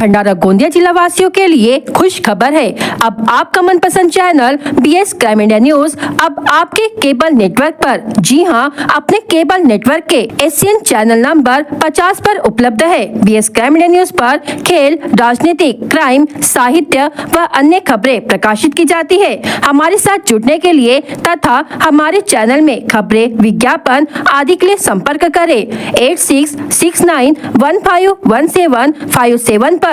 भंडारा गोंदिया जिला वासियों के लिए खुश खबर है। अब आपका मनपसंद channel BS crime India news अब आपके केबल नेटवर्क पर, जी हां, अपने केबल नेटवर्क के एशियन चैनल नंबर 50 पर उपलब्ध है। BS क्राइम इंडिया न्यूज पर खेल, राजनीतिक, क्राइम, साहित्य व अन्य खबरें प्रकाशित की जाती है। हमारे साथ जुड़ने के लिए तथा हमारे चैनल में खबरें, विज्ञापन आदि के लिए संपर्क करें 8669151757 पर।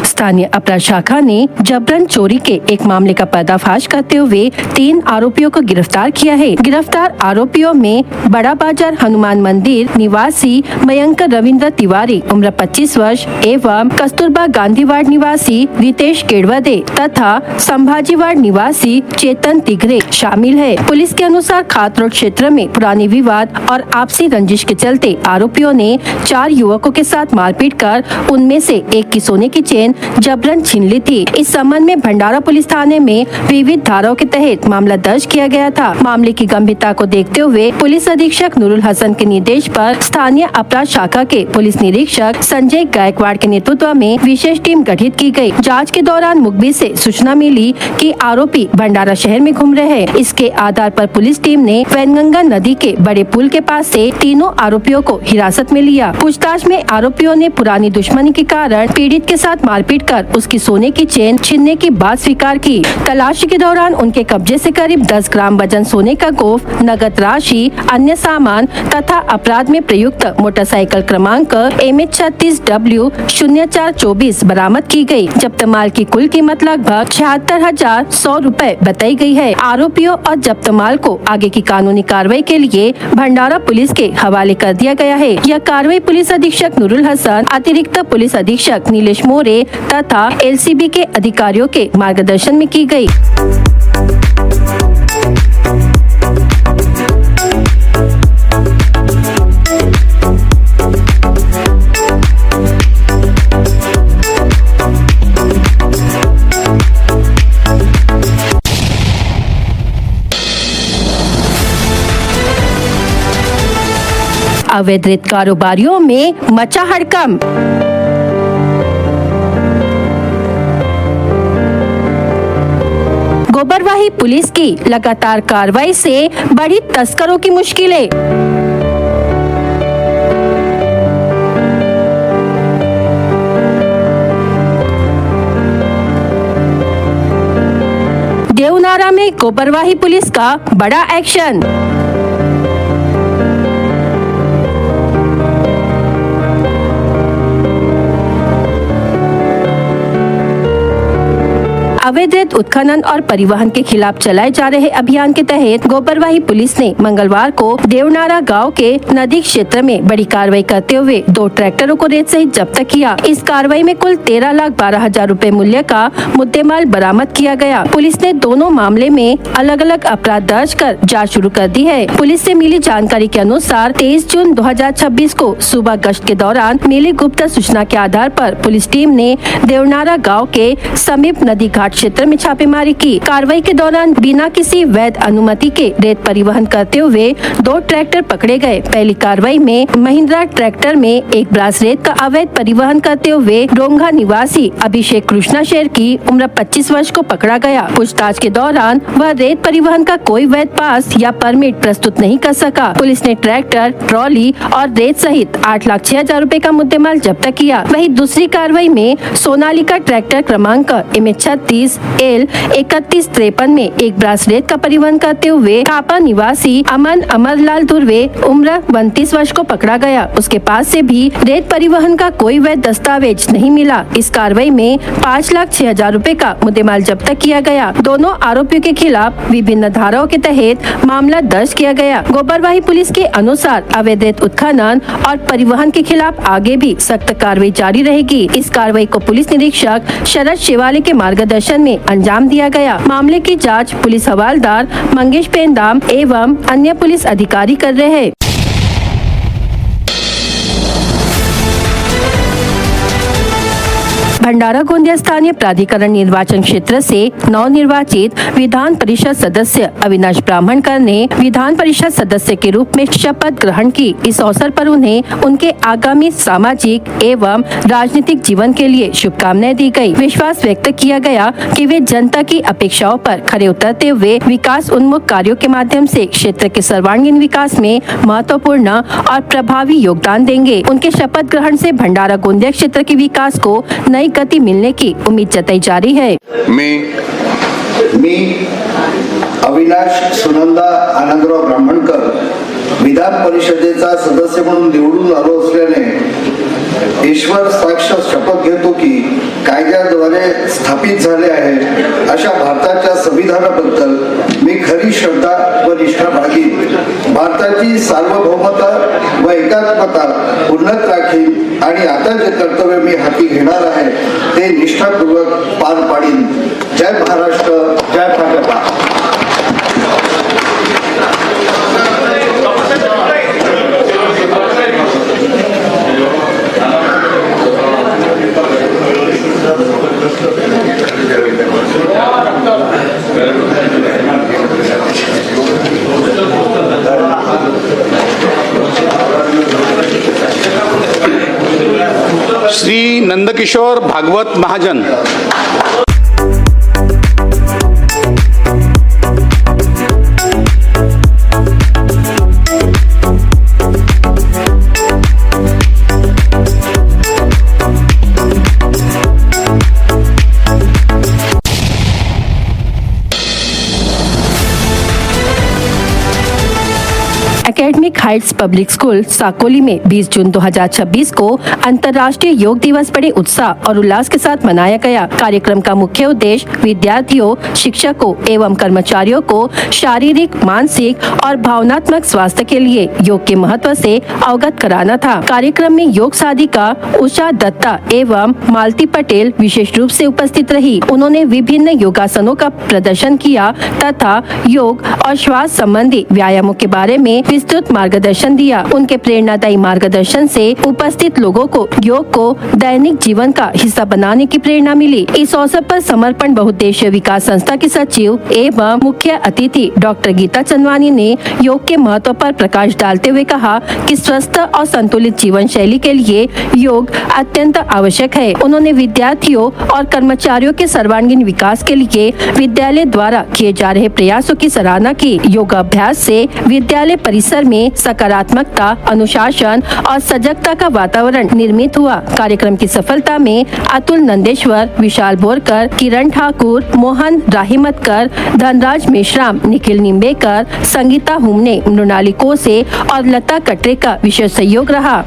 स्थानीय अपराध शाखा ने जबरन चोरी के एक मामले का पर्दाफाश करते हुए 3 आरोपियों को गिरफ्तार किया है। गिरफ्तार आरोपियों में बड़ा बाजार हनुमान मंदिर निवासी मयंक रविंद्र तिवारी उम्र 25 वर्ष एवं कस्तूरबा गांधीवाड़ निवासी रितेश केड़वदे तथा संभाजीवाड़ निवासी चेतन तिगरे शामिल है। पुलिस के अनुसार खात रोड क्षेत्र में पुरानी विवाद और आपसी रंजिश के चलते आरोपियों ने 4 युवकों के साथ मारपीट कर उनमें से एक की सोने की चेन जबरन छीन ली थी। इस संबंध में भंडारा पुलिस थाने में विविध धाराओं के तहत मामला दर्ज किया गया था। मामले की गंभीरता को देखते हुए पुलिस अधीक्षक नूरुल हसन के निर्देश पर स्थानीय अपराध शाखा के पुलिस निरीक्षक संजय गायकवाड़ के नेतृत्व में विशेष टीम गठित की गई। जांच के दौरान मुखबिर से सूचना मिली कि आरोपी भंडारा शहर में घूम रहे हैं। इसके आधार पर पुलिस टीम ने वैनगंगा नदी के बड़े पुल के पास से तीनों आरोपियों को हिरासत में लिया। पूछताछ में आरोपियों ने पुरानी दुश्मनी के कारण पीड़ित के साथ मारपीट कर उसकी सोने की चेन छीनने की बात स्वीकार की। तलाशी के दौरान उनके कब्जे से करीब 10 ग्राम वजन सोने का गोफ, नगद राशि, अन्य सामान तथा अपराध में प्रयुक्त मोटरसाइकिल क्रमांक MH36W0424 बरामद की गई। जब्त माल की कुल कीमत लगभग 76,100 रुपए बताई गई है। आरोपियों और जब्त माल को आगे की कानूनी कार्रवाई के लिए भंडारा पुलिस के हवाले कर दिया गया है। यह कार्रवाई पुलिस अधीक्षक नूरुल हसन, अतिरिक्त पुलिस अधीक्षक नीलेश मोरे तथा LCB के अधिकारियों के मार्गदर्शन में की गई। अवैध रेत कारोबारियों में मचा हड़कंप। गोबरवाही पुलिस की लगातार कार्रवाई से बढ़ी तस्करों की मुश्किलें। देवनारा में गोबरवाही पुलिस का बड़ा एक्शन। अवैध रेत उत्खनन और परिवहन के खिलाफ चलाए जा रहे अभियान के तहत गोबरवाही पुलिस ने मंगलवार को देवनारा गांव के नदी क्षेत्र में बड़ी कार्रवाई करते हुए 2 ट्रैक्टरों को रेत सहित जब्त किया। इस कार्रवाई में कुल 13,12,000 रुपए मूल्य का मुद्देमाल बरामद किया गया। पुलिस ने दोनों मामले में अलग अलग अपराध दर्ज कर जाँच शुरू कर दी है। पुलिस से मिली जानकारी के अनुसार 23 जून 2026 को सुबह गश्त के दौरान मिली गुप्त सूचना के आधार पर पुलिस टीम ने देवनारा गाँव के समीप नदी घाट क्षेत्र में छापेमारी की। कार्रवाई के दौरान बिना किसी वैध अनुमति के रेत परिवहन करते हुए 2 ट्रैक्टर पकड़े गए। पहली कार्रवाई में महिंद्रा ट्रैक्टर में एक ब्रास रेत का अवैध परिवहन करते हुए रोंगा निवासी अभिषेक कृष्णा शेर की उम्र 25 वर्ष को पकड़ा गया। पूछताछ के दौरान वह रेत परिवहन का कोई वैध पास या परमिट प्रस्तुत नहीं कर सका। पुलिस ने ट्रैक्टर, ट्रॉली और रेत सहित 8,06,000 रुपए का मुद्देमाल जब्त किया। वहीं दूसरी कार्रवाई में सोनालिका ट्रैक्टर क्रमांक MH36L3153 में एक ब्रास रेत का परिवहन करते हुए कापा निवासी अमन अमरलाल धुर्वे उम्र 29 वर्ष को पकड़ा गया। उसके पास से भी रेत परिवहन का कोई वैध दस्तावेज नहीं मिला। इस कार्रवाई में 5,06,000 रुपए का मुद्देमाल जब्त किया गया। दोनों आरोपियों के खिलाफ विभिन्न धाराओं के तहत मामला दर्ज किया गया। गोबरवाही पुलिस के अनुसार अवैध रेत उत्खनन और परिवहन के खिलाफ आगे भी सख्त कार्रवाई जारी रहेगी। इस कार्रवाई को पुलिस निरीक्षक शरद शेवाले के मार्गदर्शन में अंजाम दिया गया। मामले की जांच पुलिस हवालदार मंगेश पेंदाम एवं अन्य पुलिस अधिकारी कर रहे हैं। भंडारा गोंदिया स्थानीय प्राधिकरण निर्वाचन क्षेत्र से नवनिर्वाचित विधान परिषद सदस्य अविनाश ब्राह्मणकर ने विधान परिषद सदस्य के रूप में शपथ ग्रहण की। इस अवसर पर उन्हें उनके आगामी सामाजिक एवं राजनीतिक जीवन के लिए शुभकामनाएं दी गई। विश्वास व्यक्त किया गया कि वे जनता की अपेक्षाओं पर खरे उतरते हुए विकास उन्मुख कार्यों के माध्यम से क्षेत्र के सर्वांगीण विकास में महत्वपूर्ण और प्रभावी योगदान देंगे। उनके शपथ ग्रहण से भंडारा गोंदिया क्षेत्र के विकास को नई गति मिलने की उम्मीद जताई जा रही है। मी अविनाश सुनंदा आनंदराव ब्राह्मणकर विधान परिषदेचा सदस्य म्हणून निवडून आलो असल्याने ईश्वर साक्ष शपथ घेतो की कायद्याद्वारे स्थापित झाले आहे अशा भारताच्या संविधानाबद्दल मी खरी श्रद्धा व निष्ठा बाळगीन। भारताची सार्वभौमता व एकात्मता उन्नत राखीन आणि आता जे कर्तव्य मी हाती घेणार आहे ते निष्ठापूर्वक पार पाडीन। जय महाराष्ट्र, जय Bhajpa. Shri Nandkishore Bhagwat Mahajan. Academic heights public school Sakoli में 20 जून 2026 को अंतर्राष्ट्रीय योग दिवस बड़े उत्साह और उल्लास के साथ मनाया गया। कार्यक्रम का मुख्य उद्देश्य विद्यार्थियों, शिक्षकों एवं कर्मचारियों को शारीरिक, मानसिक और भावनात्मक स्वास्थ्य के लिए योग के महत्व से अवगत कराना था। कार्यक्रम में योग साधिका उषा दत्ता एवं मालती पटेल विशेष रूप से उपस्थित रही। उन्होंने विभिन्न योगासनों का प्रदर्शन किया तथा योग और श्वास संबंधी व्यायामों के बारे में विस्तृत मार्गदर्शन दिया। उनके प्रेरणादायी मार्गदर्शन से उपस्थित लोगों को योग को दैनिक जीवन का हिस्सा बनाने की प्रेरणा मिली। इस अवसर पर समर्पण बहुउद्देशीय विकास संस्था की सचिव एवं मुख्य अतिथि डॉक्टर गीता चंदवानी ने योग के महत्व पर प्रकाश डालते हुए कहा कि स्वस्थ और संतुलित जीवन शैली के लिए योग अत्यंत आवश्यक है। उन्होंने विद्यार्थियों और कर्मचारियों के सर्वांगीण विकास के लिए विद्यालय द्वारा किए जा रहे प्रयासों की सराहना की। योगाभ्यास से विद्यालय परिसर में सकारात्मकता, अनुशासन और सजगता का वातावरण निर्मित हुआ। कार्यक्रम की सफलता में अतुल नंदेश्वर, विशाल बोरकर, किरण ठाकुर, मोहन राहिमतकर, धनराज मेश्राम, निखिल निम्बेकर, संगीता हुमने, मृणाली कोसे और लता कटरे का विशेष सहयोग रहा।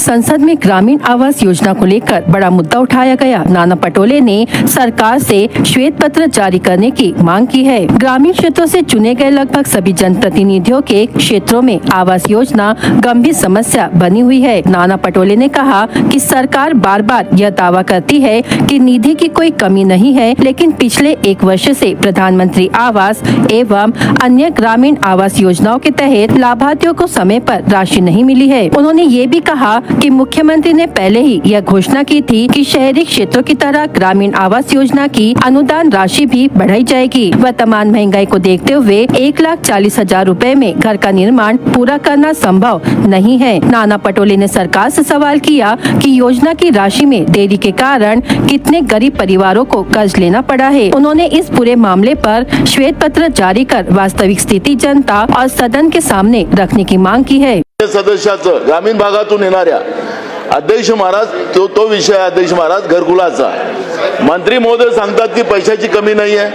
संसद में ग्रामीण आवास योजना को लेकर बड़ा मुद्दा उठाया गया। नाना पटोले ने सरकार से श्वेत पत्र जारी करने की मांग की है। ग्रामीण क्षेत्रों से चुने गए लगभग सभी जनप्रतिनिधियों के क्षेत्रों में आवास योजना गंभीर समस्या बनी हुई है। नाना पटोले ने कहा कि सरकार बार बार यह दावा करती है कि निधि की कोई कमी नहीं है, लेकिन पिछले 1 वर्ष से प्रधानमंत्री आवास एवं अन्य ग्रामीण आवास योजनाओं के तहत लाभार्थियों को समय पर राशि नहीं मिली है। उन्होंने ये भी कहा कि मुख्यमंत्री ने पहले ही यह घोषणा की थी कि शहरी क्षेत्रों की तरह ग्रामीण आवास योजना की अनुदान राशि भी बढ़ाई जाएगी। वर्तमान महंगाई को देखते हुए 1,40,000 रुपए में घर का निर्माण पूरा करना संभव नहीं है। नाना पटोले ने सरकार से सवाल किया कि योजना की राशि में देरी के कारण कितने गरीब परिवारों को कर्ज लेना पड़ा है। उन्होंने इस पूरे मामले पर श्वेत पत्र जारी कर वास्तविक स्थिति जनता और सदन के सामने रखने की मांग की है। सदस्याचं ग्रामीण भागातून येणाऱ्या अध्यक्ष महाराज तो विषय अध्यक्ष महाराज घरकुलाचा मंत्री महोदय सांगतात की पैशाची कमी नाही आहे,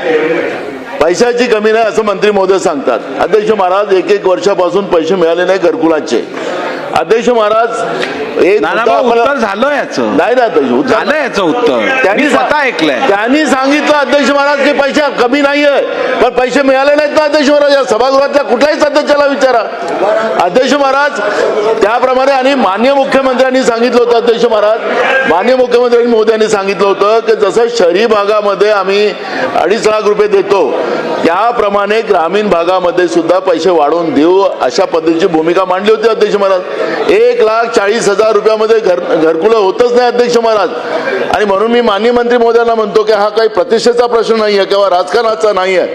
पैशाची कमी नाही असं मंत्री महोदय सांगतात। अध्यक्ष महाराज 1-1 वर्षापासून पैसे मिळाले नाही घरकुलाचे। अध्यक्ष महाराज एक नाना मुद्दा भाऊ, आपल्याला- उत्तर झालं याचं. नाही ना अध्यक्ष, उत्तर झालं याचं उत्तर. त्यांनी स्वतः ऐकलंय. त्यांनी सांगितलं अध्यक्ष महाराज की पैसे कमी नाहीये, पण पैसे मिळाले नाहीत ना अध्यक्ष महाराज. या सभागृहातल्या कुठल्याही सदस्याला विचारा अध्यक्ष महाराज. त्याप्रमाणे आणि माननीय मुख्यमंत्र्यांनी सांगितलं होतं अध्यक्ष महाराज, माननीय मुख्यमंत्र्यांनी मोदयांनी सांगितलं होतं की जसं शहरी भागामध्ये आम्ही 2.5 लाख रुपये देतो, त्याप्रमाणे ग्रामीण भागामध्ये सुद्धा पैसे वाढवून देऊ, अशा पद्धतीची भूमिका मांडली होती अध्यक्ष महाराज. 1,40,000 रुपयामध्ये घरकुलं होतच नाही अध्यक्ष महाराज. आणि म्हणून मी माननीय मंत्री महोदयांना म्हणतो की हा काही प्रतिष्ठेचा प्रश्न नाही आहे किंवा राजकारणाचा नाही आहे,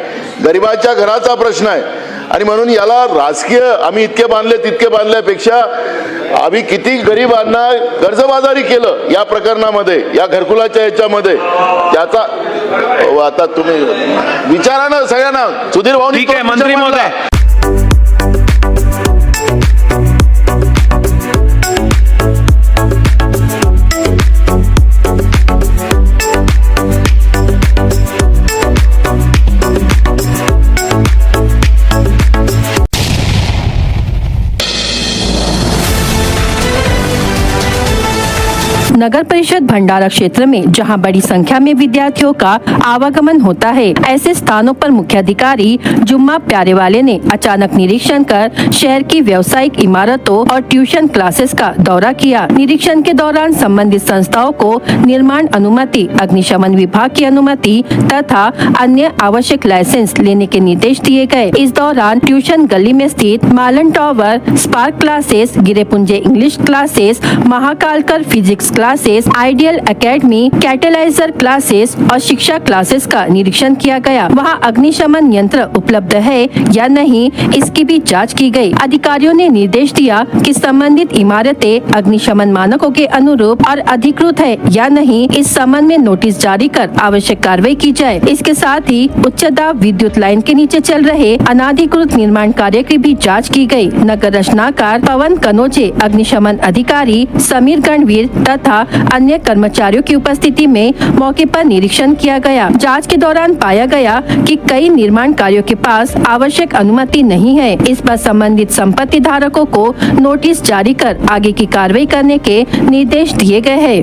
गरिबाच्या घराचा प्रश्न आहे. आणि म्हणून याला राजकीय आम्ही इतके बांधले तितके बांधल्यापेक्षा आम्ही किती गरिबांना कर्जबाजारी केलं या प्रकरणामध्ये, या घरकुलाच्या याच्यामध्ये, त्याचा आता तुम्ही विचारा ना सगळ्यांना. सुधीर भाऊ, ठीक आहे मंत्री महोदय. नगर परिषद भंडारा क्षेत्र में जहां बड़ी संख्या में विद्यार्थियों का आवागमन होता है, ऐसे स्थानों पर मुख्याधिकारी जुम्मा प्यारेवाले ने अचानक निरीक्षण कर शहर की व्यावसायिक इमारतों और ट्यूशन क्लासेस का दौरा किया। निरीक्षण के दौरान संबंधित संस्थाओं को निर्माण अनुमति, अग्निशमन विभाग की अनुमति तथा अन्य आवश्यक लाइसेंस लेने के निर्देश दिए गए। इस दौरान ट्यूशन गली में स्थित Malan tower, spark classes, Girepunje English classes, Mahakalkar physics classes, ideal academy, catalyser classes और शिक्षा क्लासेस का निरीक्षण किया गया। वहां अग्निशमन यंत्र उपलब्ध है या नहीं, इसकी भी जांच की गई। अधिकारियों ने निर्देश दिया कि संबंधित इमारतें अग्निशमन मानकों के अनुरूप और अधिकृत है या नहीं, इस संबंध में नोटिस जारी कर आवश्यक कार्रवाई की जाए। इसके साथ ही उच्च दाब विद्युत लाइन के नीचे चल रहे अनाधिकृत निर्माण कार्य की भी जाँच की गयी। नगर रचनाकार पवन कनोजे, अग्निशमन अधिकारी समीर गणवीर तथा अन्य कर्मचारियों की उपस्थिति में मौके पर निरीक्षण किया गया। जांच के दौरान पाया गया कि कई निर्माण कार्यों के पास आवश्यक अनुमति नहीं है। इस पर संबंधित संपत्ति धारकों को नोटिस जारी कर आगे की कार्रवाई करने के निर्देश दिए गए हैं।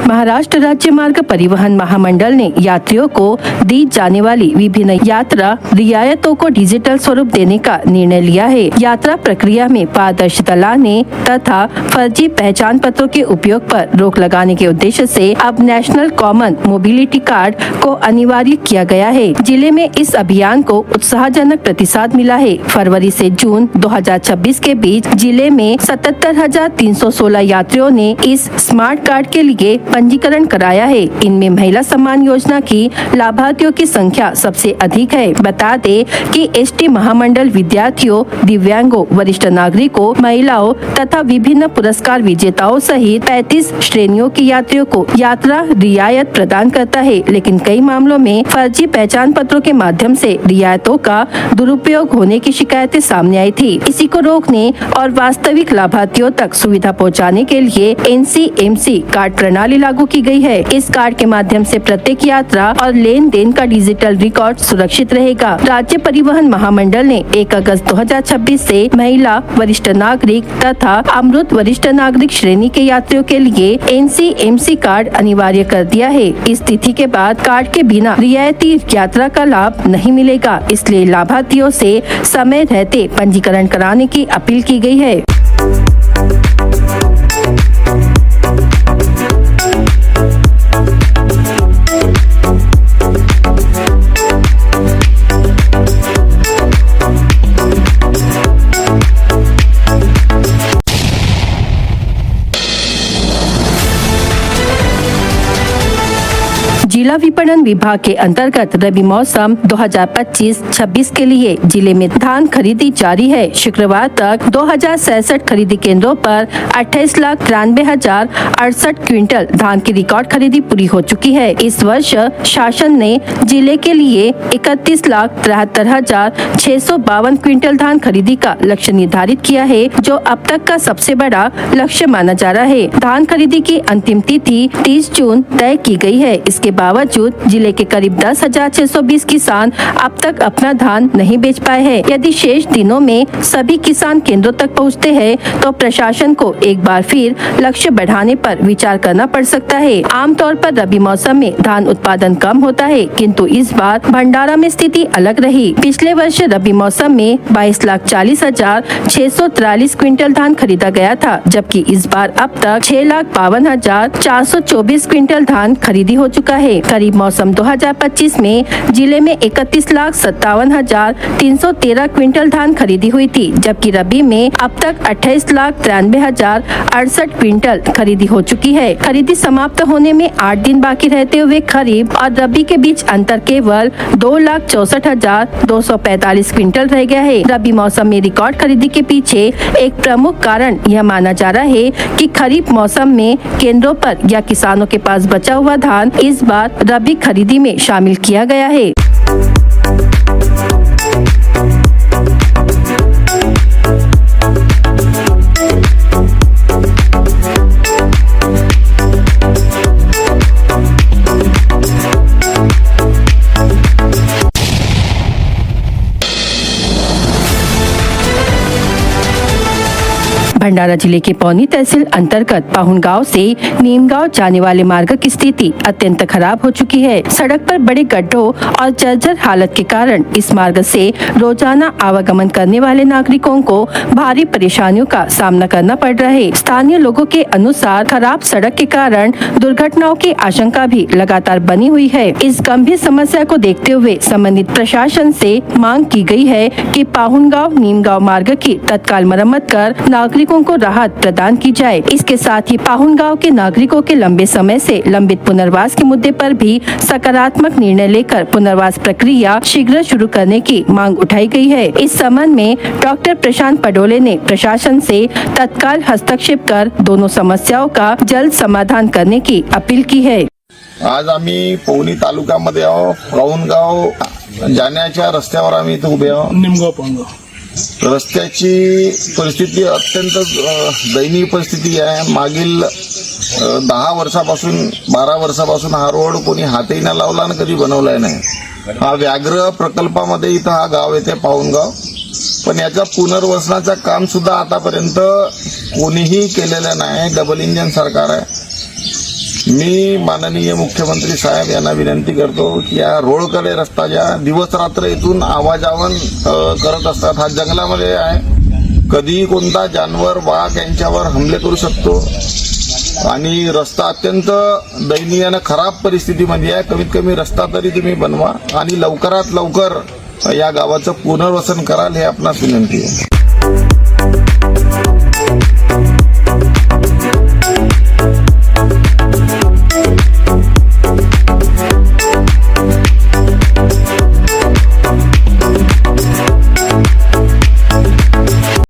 महाराष्ट्र राज्य मार्ग परिवहन महामंडल ने यात्रियों को दी जाने वाली विभिन्न यात्रा रियायतों को डिजिटल स्वरूप देने का निर्णय लिया है। यात्रा प्रक्रिया में पारदर्शिता लाने तथा फर्जी पहचान पत्रों के उपयोग पर रोक लगाने के उद्देश्य से अब नेशनल कॉमन मोबिलिटी कार्ड को अनिवार्य किया गया है। जिले में इस अभियान को उत्साहजनक प्रतिसाद मिला है। फरवरी से जून 2026 के बीच जिले में 77,316 यात्रियों ने इस स्मार्ट कार्ड के लिए पंजीकरण कराया है। इनमें महिला सम्मान योजना की लाभार्थियों की संख्या सबसे अधिक है। बता दें कि एसटी महामंडल विद्यार्थियों, दिव्यांगों, वरिष्ठ नागरिकों, महिलाओं तथा विभिन्न पुरस्कार विजेताओं सहित 35 श्रेणियों के यात्रियों को यात्रा रियायत प्रदान करता है, लेकिन कई मामलों में फर्जी पहचान पत्रों के माध्यम से रियायतों का दुरुपयोग होने की शिकायतें सामने आई थी। इसी को रोकने और वास्तविक लाभार्थियों तक सुविधा पहुंचाने के लिए NCMC कार्ड प्रणाली लागू की गई है। इस कार्ड के माध्यम से प्रत्येक यात्रा और लेन देन का डिजिटल रिकॉर्ड सुरक्षित रहेगा। राज्य परिवहन महामंडल ने 1 अगस्त 2026 से महिला, वरिष्ठ नागरिक तथा अमृत वरिष्ठ नागरिक श्रेणी के यात्रियों के लिए NCMC कार्ड अनिवार्य कर दिया है। इस तिथि के बाद कार्ड के बिना रियायती यात्रा का लाभ नहीं मिलेगा, इसलिए लाभार्थियों से समय रहते पंजीकरण कराने की अपील की गई है। जिला विपणन विभाग के अंतर्गत रबी मौसम 2025-26 के लिए जिले में धान खरीदी जारी है। शुक्रवार तक 2066 खरीदी केंद्रों पर 28,93,068 क्विंटल धान की रिकॉर्ड खरीदी पूरी हो चुकी है। इस वर्ष शासन ने जिले के लिए 31,73,652 क्विंटल धान खरीदी का लक्ष्य निर्धारित किया है, जो अब तक का सबसे बड़ा लक्ष्य माना जा रहा है। धान खरीदी की अंतिम तिथि 30 जून तय की गई है। इसके बावजूद जिले के करीब 10,620 किसान अब तक अपना धान नहीं बेच पाए हैं। यदि शेष दिनों में सभी किसान केंद्रों तक पहुंचते हैं तो प्रशासन को एक बार फिर लक्ष्य बढ़ाने पर विचार करना पड़ सकता है। आमतौर पर रबी मौसम में धान उत्पादन कम होता है, किंतु इस बार भंडारा में स्थिति अलग रही। पिछले वर्ष रबी मौसम में 22,40,643 क्विंटल धान खरीदा गया था, जबकि इस बार अब तक 6,52,424 क्विंटल धान खरीदी हो चुका है। खरीफ मौसम 2025 में जिले में 31,57,313 क्विंटल धान खरीदी हुई थी, जबकि रबी में अब तक 28,93,068 क्विंटल खरीदी हो चुकी है। खरीदी समाप्त होने में 8 दिन बाकी रहते हुए खरीफ और रबी के बीच अंतर केवल 2,64,245 क्विंटल रह गया है। रबी मौसम में रिकॉर्ड खरीदी के पीछे एक प्रमुख कारण यह माना जा रहा है कि खरीफ मौसम में केंद्रों पर या किसानों के पास बचा हुआ धान इस बार रबी खरीदी में शामिल किया गया है। भंडारा जिले के पौनी तहसील अंतर्गत पाहुन गांव से नीमगांव जाने वाले मार्ग की स्थिति अत्यंत खराब हो चुकी है। सड़क पर बड़े गड्ढों और जर्जर हालत के कारण इस मार्ग से रोजाना आवागमन करने वाले नागरिकों को भारी परेशानियों का सामना करना पड़ रहा है। स्थानीय लोगों के अनुसार खराब सड़क के कारण दुर्घटनाओं की आशंका भी लगातार बनी हुई है। इस गंभीर समस्या को देखते हुए संबंधित प्रशासन से मांग की गई है कि पाहुन गाँव नीमगांव मार्ग की तत्काल मरम्मत कर नागरिकों को राहत प्रदान की जाए। इसके साथ ही पाहुन गांव के नागरिकों के लंबे समय से लंबित पुनर्वास के मुद्दे पर भी सकारात्मक निर्णय लेकर पुनर्वास प्रक्रिया शीघ्र शुरू करने की मांग उठाई गई है। इस संबंध में डॉक्टर प्रशांत पडोले ने प्रशासन से तत्काल हस्तक्षेप कर दोनों समस्याओं का जल्द समाधान करने की अपील की है। आज आम्ही पवनी तालुक्यामध्ये आहोत. पाहुणगाव जाण्याच्या रस्त्यावर आम्ही इथे उभे आहोत. निमगाव पाहुणगाव रस्त्याची परिस्थिती अत्यंत दयनीय परिस्थिती आहे. मागील 10 वर्षापासून 12 वर्षापासून हा रोड कोणी हातही न लावला आणि कधी बनवलाय नाही. हा व्याघ्र प्रकल्पामध्ये इथं हा गाव येते पाहुणगाव, पण याच्या पुनर्वसनाचं काम सुद्धा आतापर्यंत कोणीही केलेलं नाही. डबल इंजिन सरकार आहे. मी माननीय मुख्यमंत्री साहेब यांना विनंती करतो की या रोडकडे रस्ता ज्या दिवस रात्र इथून आवाजावन करत असतात. हा जंगलामध्ये आहे. कधीही कोणता जानवर वाघ यांच्यावर हमले करू शकतो आणि रस्ता अत्यंत दयनीय आणि खराब परिस्थितीमध्ये आहे. कमीत कमी रस्ता तरी तुम्ही बनवा आणि लवकरात लवकर या गावाचं पुनर्वसन कराल, हे आपणास विनंती आहे.